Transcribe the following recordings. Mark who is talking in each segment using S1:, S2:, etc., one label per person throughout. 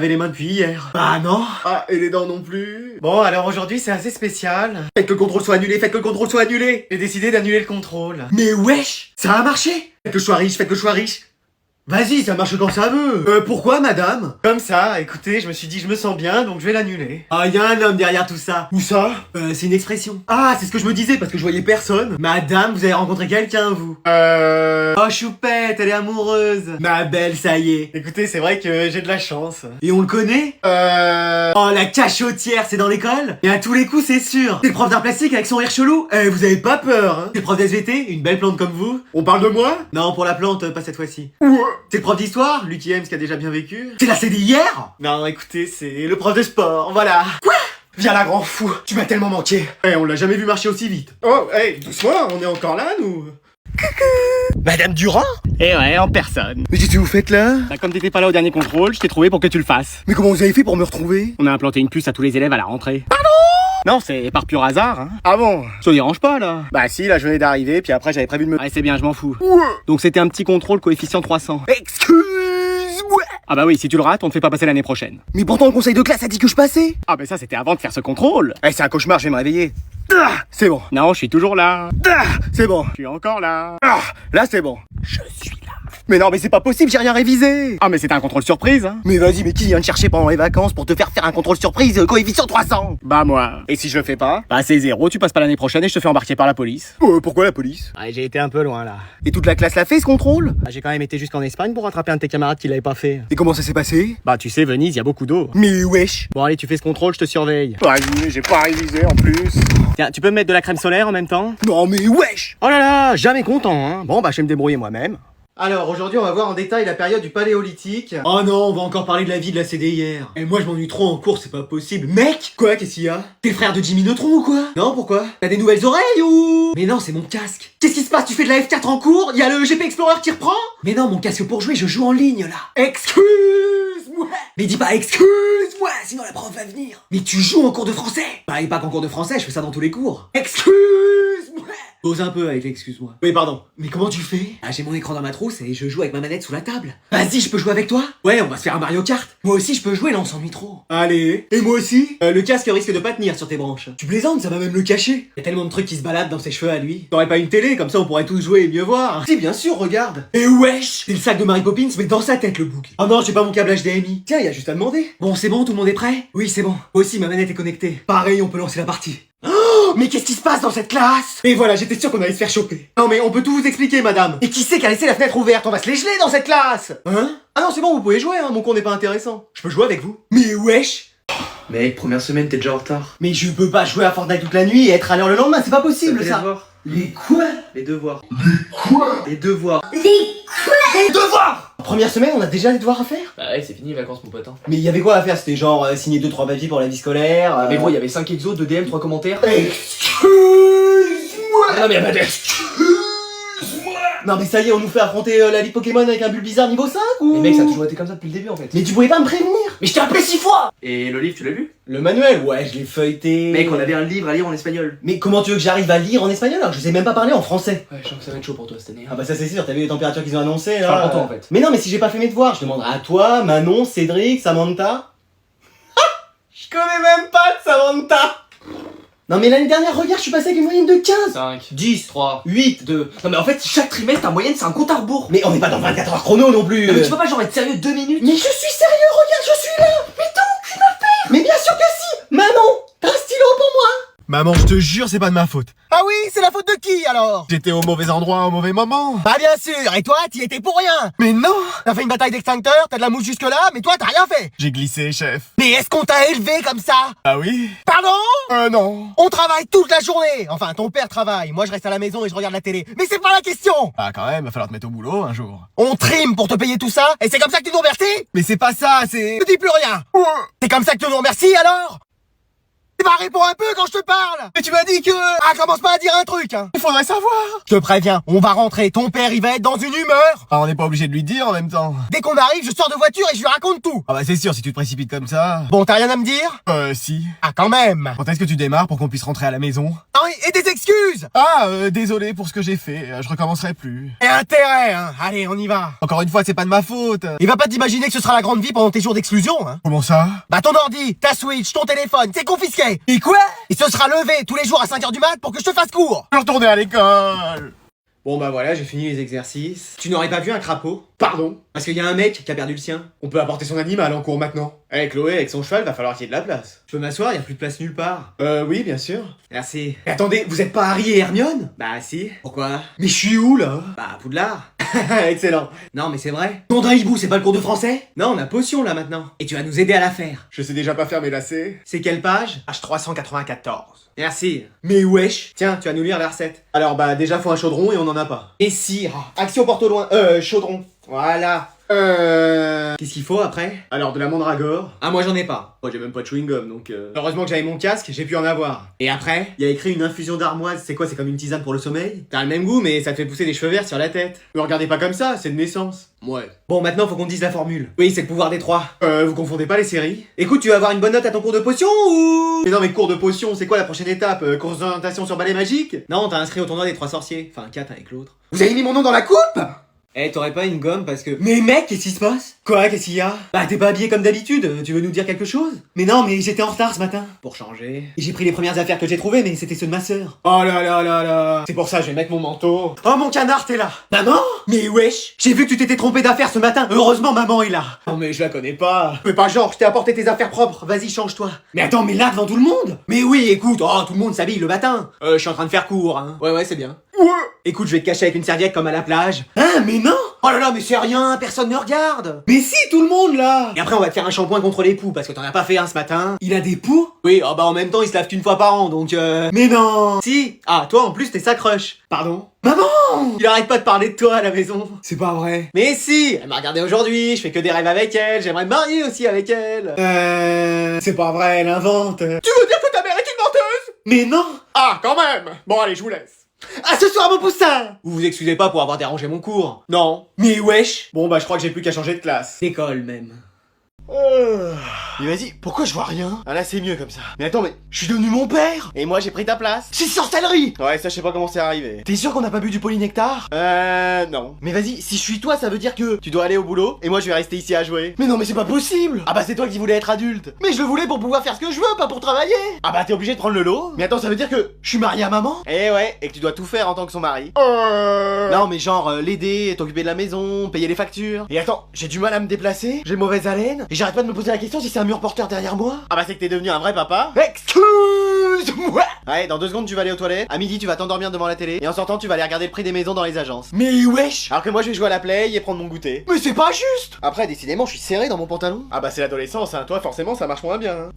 S1: J'avais les mains depuis hier.
S2: Bah non.
S1: Ah, et les dents non plus.
S2: Bon, alors aujourd'hui c'est assez spécial.
S1: Faites que le contrôle soit annulé, faites que le contrôle soit annulé.
S2: J'ai décidé d'annuler le contrôle.
S1: Mais wesh, ça a marché. Faites que je sois riche, faites que je sois riche. Vas-y, ça marche quand ça veut. Pourquoi, madame?
S2: Comme ça, écoutez, je me suis dit je me sens bien, donc je vais l'annuler.
S1: Ah, y a un homme derrière tout ça. Où ça?
S2: C'est une expression.
S1: Ah, c'est ce que je me disais, parce que je voyais personne.
S2: Madame, vous avez rencontré quelqu'un, vous? Oh, choupette, elle est amoureuse.
S1: Ma belle, ça y est.
S2: Écoutez, c'est vrai que j'ai de la chance.
S1: Et on le connaît? Oh, la cachotière, c'est dans l'école?
S2: Et à tous les coups, c'est sûr.
S1: C'est le prof d'art plastique avec son rire chelou? Vous avez pas peur, hein?
S2: C'est le prof d'SVT, une belle plante comme vous.
S1: On parle de moi?
S2: Non, pour la plante, pas cette fois-ci.
S1: Ouais.
S2: C'est le prof d'histoire, lui qui aime ce qui a déjà bien vécu.
S1: C'est la CD hier?
S2: Non, écoutez, c'est le prof de sport, voilà.
S1: Quoi? Viens là, grand fou, tu m'as tellement manqué.
S2: On l'a jamais vu marcher aussi vite.
S1: Oh, doucement, on est encore là, nous.
S2: Madame Durand?
S3: Eh ouais, en personne.
S1: Mais qu'est-ce que vous faites là?
S3: Bah, comme t'étais pas là au dernier contrôle, je t'ai trouvé pour que tu le fasses.
S1: Mais comment vous avez fait pour me retrouver?
S3: On a implanté une puce à tous les élèves à la rentrée. Pardon? Non, c'est par pur hasard, hein.
S1: Ah bon?
S3: Ça dérange pas, là.
S1: Bah si, là je venais d'arriver, puis après j'avais prévu de me...
S3: Ouais, c'est bien, je m'en fous.
S1: Ouais.
S3: Donc c'était un petit contrôle coefficient 300.
S1: Excuse-moi.
S3: Ah bah oui, si tu le rates, on te fait pas passer l'année prochaine.
S1: Mais pourtant le conseil de classe a dit que je passais.
S3: Ah bah ça, c'était avant de faire ce contrôle.
S1: C'est un cauchemar, je vais me réveiller. C'est bon.
S3: Non, je suis toujours là.
S1: C'est bon.
S3: Je suis encore là.
S1: Là c'est bon.
S3: Je suis là.
S1: Mais non, mais c'est pas possible, j'ai rien révisé.
S3: Ah mais c'était un contrôle surprise, hein.
S1: Mais vas-y, mais qui vient te chercher pendant les vacances pour te faire un contrôle surprise coefficient 300?
S3: Bah moi.
S1: Et si je le fais pas?
S3: Bah c'est 0, tu passes pas l'année prochaine et je te fais embarquer par la police.
S1: Pourquoi la police?
S3: Ouais, j'ai été un peu loin là.
S1: Et toute la classe l'a fait ce contrôle?
S3: Bah, j'ai quand même été jusqu'en Espagne pour rattraper un de tes camarades qui l'avait pas fait.
S1: Et comment ça s'est passé?
S3: Bah tu sais, Venise, y a beaucoup d'eau.
S1: Mais wesh.
S3: Bon allez, tu fais ce contrôle, je te surveille.
S1: Vas-y, j'ai pas révisé en plus.
S3: Tiens, tu peux me mettre de la crème solaire en même temps?
S1: Non mais wesh.
S3: Oh là là, jamais content, hein. Bon bah je vais me débrouiller moi-même.
S2: Alors, aujourd'hui, on va voir en détail la période du Paléolithique.
S1: Oh non, on va encore parler de la vie de la CD hier. Et moi je m'ennuie trop en cours, c'est pas possible. Mec! Quoi, qu'est-ce qu'il y a? T'es frère de Jimmy Neutron ou quoi?
S2: Non, pourquoi?
S1: T'as des nouvelles oreilles ou?
S2: Mais non, c'est mon casque.
S1: Qu'est-ce qui se passe? Tu fais de la F4 en cours? Y a le GP Explorer qui reprend? Mais non, mon casque pour jouer, je joue en ligne là. Excuse-moi! Mais dis pas excuse-moi, sinon la prof va venir. Mais tu joues en cours de français?
S2: Bah, et pas qu'en cours de français, je fais ça dans tous les cours.
S1: Excuse-moi!
S2: Ose un peu avec l'excuse-moi.
S1: Oui, pardon. Mais comment tu fais?
S2: Ah, j'ai mon écran dans ma trousse et je joue avec ma manette sous la table.
S1: Vas-y, je peux jouer avec toi?
S2: Ouais, on va se faire un Mario Kart.
S1: Moi aussi, je peux jouer, là, on s'ennuie trop.
S2: Allez.
S1: Et moi aussi?
S2: Le casque risque de pas tenir sur tes branches.
S1: Tu plaisantes, ça va même le cacher.
S2: Y a tellement de trucs qui se baladent dans ses cheveux à lui. T'aurais pas une télé, comme ça on pourrait tous jouer et mieux voir.
S1: Si, bien sûr, regarde. Et wesh! C'est le sac de Mary Poppins, mais dans sa tête, le bouc.
S2: Oh non, j'ai pas mon câble HDMI.
S1: Tiens, y a juste à demander.
S2: Bon, c'est bon, tout le monde est prêt?
S1: Oui, c'est bon.
S2: Moi aussi, ma manette est connectée.
S1: Pareil, on peut lancer la partie. Oh, mais qu'est-ce qui se passe dans cette classe?
S2: Et voilà, j'étais sûr qu'on allait se faire choper. Non mais on peut tout vous expliquer, madame.
S1: Et qui c'est qui a laissé la fenêtre ouverte? On va se les geler dans cette classe!
S2: Hein? Ah non, c'est bon, vous pouvez jouer, hein, mon cours n'est pas intéressant. Je peux jouer avec vous.
S1: Mais wesh!
S4: Mec, première semaine, t'es déjà en retard.
S1: Mais je peux pas jouer à Fortnite toute la nuit et être à l'heure le lendemain, c'est pas possible
S4: Les
S1: ça!
S4: devoirs.
S1: Les quoi?
S4: Les devoirs. Les quoi? Les devoirs.
S1: Les devoirs! Première semaine, on a déjà des devoirs à faire?
S4: Bah ouais, c'est fini les vacances, mon pote. Hein.
S1: Mais il y avait quoi à faire? C'était genre signer 2-3 papiers pour la vie scolaire.
S4: Mais gros, il y avait 5 exos, 2 DM, 3 commentaires.
S1: Excuse-moi!
S4: Ah non, mais bah,
S1: Non mais ça y est, on nous fait affronter la ligue Pokémon avec un Bulbizarre niveau 5 ou?
S4: Mais mec, ça a toujours été comme ça depuis le début en fait.
S1: Mais tu pouvais pas me prévenir! Mais je t'ai appelé 6 fois!
S4: Et le livre, tu l'as lu?
S1: Le manuel, ouais, je l'ai feuilleté.
S4: Mec, on avait un livre à lire en espagnol.
S1: Mais comment tu veux que j'arrive à lire en espagnol alors que je sais même pas parler en français?
S4: Ouais, je sens que ça va être chaud pour toi cette année.
S1: Ah bah ça c'est sûr, t'as vu les températures qu'ils ont annoncées là?
S4: Je parle pour toi en fait.
S1: Mais non, mais si j'ai pas fait mes devoirs, je demanderai à toi, Manon, Cédric, Samantha. Je connais même pas de Samantha! Non mais l'année dernière, regarde, je suis passé avec une moyenne de 15!
S4: 5,
S1: 10,
S4: 3,
S1: 8,
S4: 2. Non mais en fait, chaque trimestre, ta moyenne, c'est un compte à rebours.
S1: Mais on n'est pas dans 24 heures chrono non plus!
S4: Non, mais tu peux pas genre être sérieux 2 minutes?
S1: Mais je suis sérieux, regarde, je suis là! Mais t'as aucune affaire! Mais bien sûr que si! Manon, t'as un stylo pour moi?
S5: Maman, je te jure, c'est pas de ma faute.
S1: Ah oui, c'est la faute de qui alors?
S5: J'étais au mauvais endroit au mauvais moment.
S1: Bah bien sûr, et toi, t'y étais pour rien!
S5: Mais non!
S1: T'as fait une bataille d'extincteurs, t'as de la mousse jusque là, mais toi t'as rien fait!
S5: J'ai glissé, chef.
S1: Mais est-ce qu'on t'a élevé comme ça?
S5: Ah oui?
S1: Pardon?
S5: Non.
S1: On travaille toute la journée! Enfin, ton père travaille, moi je reste à la maison et je regarde la télé. Mais c'est pas la question!
S5: Ah quand même, va falloir te mettre au boulot un jour.
S1: On trime pour te payer tout ça, et c'est comme ça que tu nous remercies?
S5: Mais c'est pas ça, c'est...
S1: Ne dis plus rien! C'est comme ça que tu nous remercies alors? Bah réponds un peu quand je te parle!
S5: Mais tu m'as dit que...
S1: Ah, commence pas à dire un truc, hein!
S5: Il faudrait savoir.
S1: Je te préviens, on va rentrer, ton père il va être dans une humeur!
S5: Ah, on n'est pas obligé de lui dire en même temps.
S1: Dès qu'on arrive, je sors de voiture et je lui raconte tout!
S5: Ah bah c'est sûr, si tu te précipites comme ça...
S1: Bon, t'as rien à me dire?
S5: Si.
S1: Ah, quand même!
S5: Quand est-ce que tu démarres pour qu'on puisse rentrer à la maison? Ah oui, et des excuses. Ah, désolé pour ce que j'ai fait, je recommencerai plus. Et intérêt, hein. Allez, on y va. Encore une fois, c'est pas de ma faute. Et va pas t'imaginer que ce sera la grande vie pendant tes jours d'exclusion, hein. Comment ça? Bah ton ordi, ta Switch, ton téléphone, c'est confisqué. Et quoi? Et ce sera levé tous les jours à 5h du mat pour que je te fasse cours. Je vais retourner à l'école.
S2: Bon bah voilà, j'ai fini les exercices.
S1: Tu n'aurais pas vu un crapaud?
S2: Pardon?
S1: Parce qu'il y a un mec qui a perdu le sien.
S2: On peut apporter son animal en cours maintenant. Eh Chloé, avec son cheval, va falloir qu'il y ait de la place.
S1: Je peux m'asseoir, y a plus de place nulle part.
S2: Oui, bien sûr.
S1: Merci.
S2: Mais attendez, vous êtes pas Harry et Hermione?
S1: Bah si. Pourquoi?
S2: Mais je suis où là?
S1: Bah à Poudlard.
S2: Excellent.
S1: Non mais c'est vrai.
S2: Nom d'un hibou, c'est pas le cours de français?
S1: Non, on a potion là maintenant. Et tu vas nous aider à la faire.
S2: Je sais déjà pas faire mes lacets.
S1: C'est quelle page?
S2: Page 394.
S1: Merci.
S2: Mais wesh.
S1: Tiens, tu vas nous lire la recette.
S2: Alors bah déjà faut un chaudron et on en a pas.
S1: Et cire.
S2: Action porte au loin. Chaudron. Voilà.
S1: Qu'est-ce qu'il faut après?
S2: Alors de la mandragore.
S1: Ah moi j'en ai pas.
S2: Moi j'ai même pas de chewing-gum donc heureusement que j'avais mon casque, j'ai pu en avoir.
S1: Et après?
S2: Il y a écrit une infusion d'armoise, c'est quoi? C'est comme une tisane pour le sommeil?
S1: T'as le même goût mais ça te fait pousser des cheveux verts sur la tête.
S2: Me regardez pas comme ça, c'est de naissance.
S1: Ouais. Bon maintenant faut qu'on dise la formule. Oui c'est le pouvoir des trois.
S2: Vous confondez pas les séries?
S1: Écoute tu vas avoir une bonne note à ton cours de potion ou?
S2: Mais non mais cours de potion, c'est quoi la prochaine étape? Cours d'orientation sur balai magique?
S1: Non t'as inscrit au tournoi des 3 sorciers. Enfin 4 avec l'autre.
S2: Vous avez mis mon nom dans la coupe?
S1: Eh t'aurais pas une gomme parce que...
S2: Mais mec, qu'est-ce qui se passe? Quoi, qu'est-ce qu'il y a?
S1: Bah t'es pas habillé comme d'habitude, tu veux nous dire quelque chose?
S2: Mais non, mais j'étais en retard ce matin.
S1: Pour changer.
S2: Et j'ai pris les premières affaires que j'ai trouvées, mais c'était ceux de ma sœur.
S1: Oh là là là là. C'est pour ça je vais mettre mon manteau.
S2: Oh mon canard, t'es là!
S1: Maman?
S2: Mais wesh! J'ai vu que tu t'étais trompé d'affaires ce matin, heureusement maman est là!
S1: Non mais je la connais pas.
S2: Fais pas genre, je t'ai apporté tes affaires propres, vas-y change-toi!
S1: Mais attends mais là devant tout le monde?
S2: Mais oui, écoute, oh tout le monde s'habille le matin!
S1: Je suis en train de faire cours hein. Ouais c'est bien.
S2: Ouais!
S1: Écoute je vais te cacher avec une serviette comme à la plage.
S2: Hein, mais non! Oh là là, mais c'est rien, personne ne regarde!
S1: Mais si tout le monde là.
S2: Et après on va te faire un shampoing contre les poux, parce que t'en as pas fait un ce matin.
S1: Il a des poux?
S2: Oui, oh bah en même temps il se lave qu'une fois par an, donc
S1: Mais non.
S2: Si! Ah, toi en plus t'es sa crush!
S1: Pardon?
S2: Maman! Il arrête pas de parler de toi à la maison!
S1: C'est pas vrai.
S2: Mais si! Elle m'a regardé aujourd'hui, je fais que des rêves avec elle, j'aimerais me marier aussi avec elle!
S1: C'est pas vrai, elle invente.
S2: Tu veux dire que ta mère est une menteuse?
S1: Mais non.
S2: Ah, quand même! Bon allez, je vous laisse.
S1: À ce soir mon poussin.
S2: Vous vous excusez pas pour avoir dérangé mon cours? Non.
S1: Mais wesh.
S2: Bon bah je crois que j'ai plus qu'à changer de classe.
S1: D'école même.
S2: Mais vas-y, pourquoi je vois rien? Ah là c'est mieux comme ça. Mais attends, mais je suis devenu mon père! Et moi j'ai pris ta place.
S1: C'est sorcellerie.
S2: Ouais, ça je sais pas comment c'est arrivé.
S1: T'es sûr qu'on n'a pas bu du polynectar?
S2: Non. Mais vas-y, si je suis toi, ça veut dire que tu dois aller au boulot et moi je vais rester ici à jouer.
S1: Mais non mais c'est pas possible.
S2: Ah bah c'est toi qui voulais être adulte.
S1: Mais je le voulais pour pouvoir faire ce que je veux, pas pour travailler.
S2: Ah bah t'es obligé de prendre le lot.
S1: Mais attends, ça veut dire que je suis marié à maman?
S2: Eh ouais, et que tu dois tout faire en tant que son mari. Non mais genre l'aider, t'occuper de la maison, payer les factures.
S1: Et attends, j'ai du mal à me déplacer, j'ai mauvaise haleine, et j'arrête pas de me poser la question si c'est un mur porteur derrière moi.
S2: Ah bah c'est que t'es devenu un vrai papa.
S1: Excuse-moi.
S2: Ouais, dans 2 secondes tu vas aller aux toilettes, à midi tu vas t'endormir devant la télé, et en sortant tu vas aller regarder le prix des maisons dans les agences.
S1: Mais wesh.
S2: Alors que moi je vais jouer à la play et prendre mon goûter.
S1: Mais c'est pas juste.
S2: Après décidément je suis serré dans mon pantalon. Ah bah c'est l'adolescence, hein, toi forcément ça marche moins bien. Hein.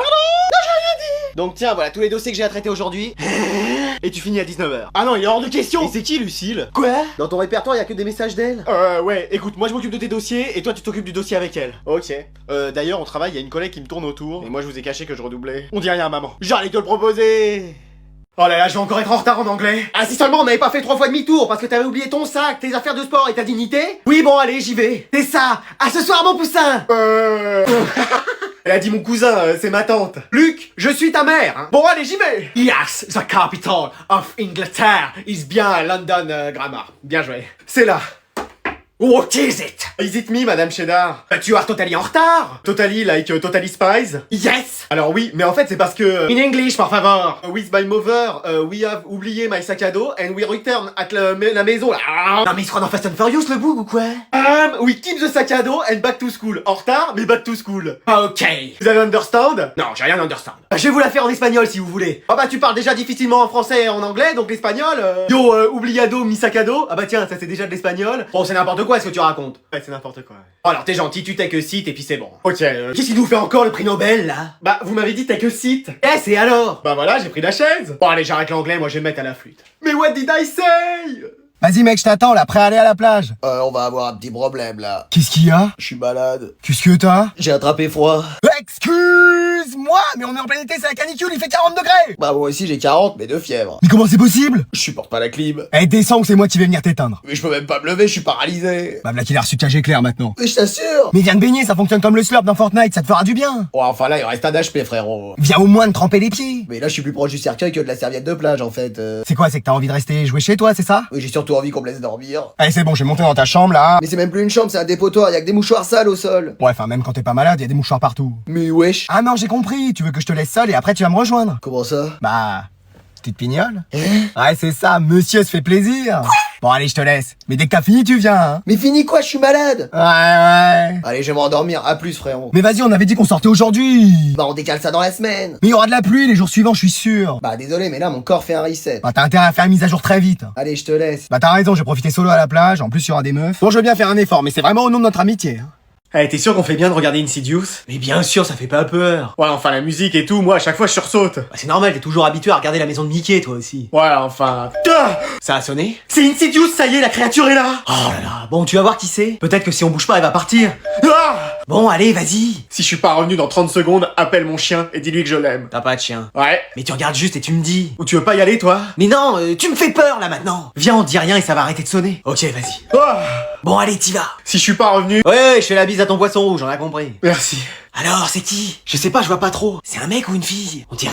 S2: Donc tiens, voilà tous les dossiers que j'ai à traiter aujourd'hui. Et tu finis à 19h.
S1: Ah non, il est hors de question.
S2: Et c'est qui Lucille?
S1: Quoi?
S2: Dans ton répertoire, y a que des messages d'elle?
S1: Ouais, écoute, moi je m'occupe de tes dossiers et toi tu t'occupes du dossier avec elle.
S2: Ok. D'ailleurs, au travail, y a une collègue qui me tourne autour. Et moi, je vous ai caché que je redoublais.
S1: On dit rien à maman. J'allais te le proposer.
S2: Oh là là, je vais encore être en retard en anglais. Ah, si seulement on n'avait pas fait 3 fois demi-tour parce que t'avais oublié ton sac, tes affaires de sport et ta dignité? Oui, bon, allez, j'y vais.
S1: C'est ça. À ce soir, mon poussin.
S2: Elle a dit mon cousin, c'est ma tante. Luc, je suis ta mère. Hein. Bon, allez, j'y vais.
S1: Yes, the capital of Ingleterre is bien London Grammar.
S2: Bien joué.
S1: C'est là. What is it?
S2: Is it me, Madame Cheddar?
S1: Tu are totally en retard.
S2: Totally like Totally Spies?
S1: Yes.
S2: Alors oui, mais en fait c'est parce que...
S1: In English, par favor.
S2: With my mother, we have oublié my sac à dos and we return at la maison là.
S1: Non mais il se croit dans Fast and Furious le boug ou quoi?
S2: We keep the sac à dos and back to school. En retard, mais back to school.
S1: Ok.
S2: Vous avez understand?
S1: Non, j'ai rien understand.
S2: Je vais vous la faire en espagnol si vous voulez. Ah bah tu parles déjà difficilement en français et en anglais, donc l'espagnol... Yo, oubliado mi sac à dos. Ah bah tiens, ça c'est déjà de l'espagnol.
S1: Bon, c'est n'importe quoi ce que tu racontes.
S2: Ouais, c'est n'importe quoi.
S1: Oh, alors t'es gentil, tu t'es que site et puis c'est bon.
S2: Ok,
S1: Qu'est-ce qu'il nous fait encore le prix Nobel là?
S2: Bah, vous m'avez dit t'as que site.
S1: Eh, c'est alors?
S2: Bah voilà, j'ai pris la chaise. Bon allez, j'arrête l'anglais, moi je vais me mettre à la flûte. Mais what did I say?
S5: Vas-y mec, je t'attends là, prêt à aller à la plage.
S4: On va avoir un petit problème là.
S5: Qu'est-ce qu'il y a?
S4: Je suis malade.
S5: Qu'est-ce que t'as?
S4: J'ai attrapé froid.
S5: Excuse Excuse-moi, mais on est en plein été, c'est la canicule, il fait 40 degrés.
S2: Bah moi aussi j'ai 40 mais de fièvre.
S5: Mais comment c'est possible?
S2: Je supporte pas la clim.
S5: Eh, descends ou c'est moi qui vais venir t'éteindre.
S2: Mais je peux même pas me lever, je suis paralysé.
S5: Bah, voilà qu'il a reçu cage éclair maintenant.
S2: Mais je t'assure.
S5: Mais viens de baigner, ça fonctionne comme le slurp dans Fortnite, ça te fera du bien.
S2: Ouais, enfin là il reste un HP frérot.
S5: Viens au moins de tremper les pieds.
S2: Mais là je suis plus proche du cercueil que de la serviette de plage en fait.
S5: C'est quoi, c'est que t'as envie de rester jouer chez toi, c'est ça?
S2: Oui j'ai surtout envie qu'on me laisse dormir.
S5: Allez, c'est bon, je vais monter dans ta chambre là.
S2: Mais c'est même plus une chambre, c'est un dépotoir, y'a que des mouchoirs sales au sol.
S5: Ouais, enfin, même quand t'es pas malade, y a des mouchoirs partout.
S2: Mais wesh.
S5: Ah non, j'ai compris, tu veux que je te laisse seul et après tu vas me rejoindre.
S2: Comment ça?
S5: Bah, petite pignole. Ouais, c'est ça, monsieur se fait plaisir. Bon, allez, je te laisse. Mais dès que t'as fini, tu viens, hein.
S2: Mais fini quoi, je suis malade.
S5: Ouais.
S2: Allez je vais m'endormir, à plus frérot.
S5: Mais vas-y, on avait dit qu'on sortait aujourd'hui.
S2: Bah on décale ça dans la semaine.
S5: Mais il y aura de la pluie les jours suivants, je suis sûr.
S2: Bah désolé mais là mon corps fait un reset.
S5: Bah, t'as intérêt à faire une mise à jour très vite.
S2: Allez je te laisse.
S5: Bah, t'as raison, je vais profiter solo à la plage. En plus, il y aura des meufs. Bon, je veux bien faire un effort, mais c'est vraiment au nom de notre amitié, hein.
S1: Eh, t'es sûr qu'on fait bien de regarder Insidious? Mais bien sûr, ça fait pas peur.
S3: Ouais, enfin, la musique et tout, moi, à chaque fois, je sursaute.
S1: Bah, c'est normal, t'es toujours habitué à regarder la maison de Mickey, toi aussi.
S3: Ouais, enfin...
S1: Ça a sonné? C'est Insidious, ça y est, la créature est là! Oh là là, bon, tu vas voir qui c'est. Peut-être que si on bouge pas, elle va partir.
S3: Ah
S1: Bon, allez, vas-y.
S3: Si je suis pas revenu dans 30 secondes, appelle mon chien et dis-lui que je l'aime.
S1: T'as pas de chien.
S3: Ouais.
S1: Mais tu regardes juste et tu me dis.
S3: Ou tu veux pas y aller, toi?
S1: Mais non, tu me fais peur là maintenant. Viens, on dit rien et ça va arrêter de sonner. Ok, vas-y.
S3: Ah
S1: Bon, allez, t'y vas.
S3: Si je suis pas revenu...
S1: Ouais, je fais la bise à ton poisson rouge, on a compris.
S3: Merci.
S1: Alors, c'est qui? Je sais pas, je vois pas trop. C'est un mec ou une fille? On dirait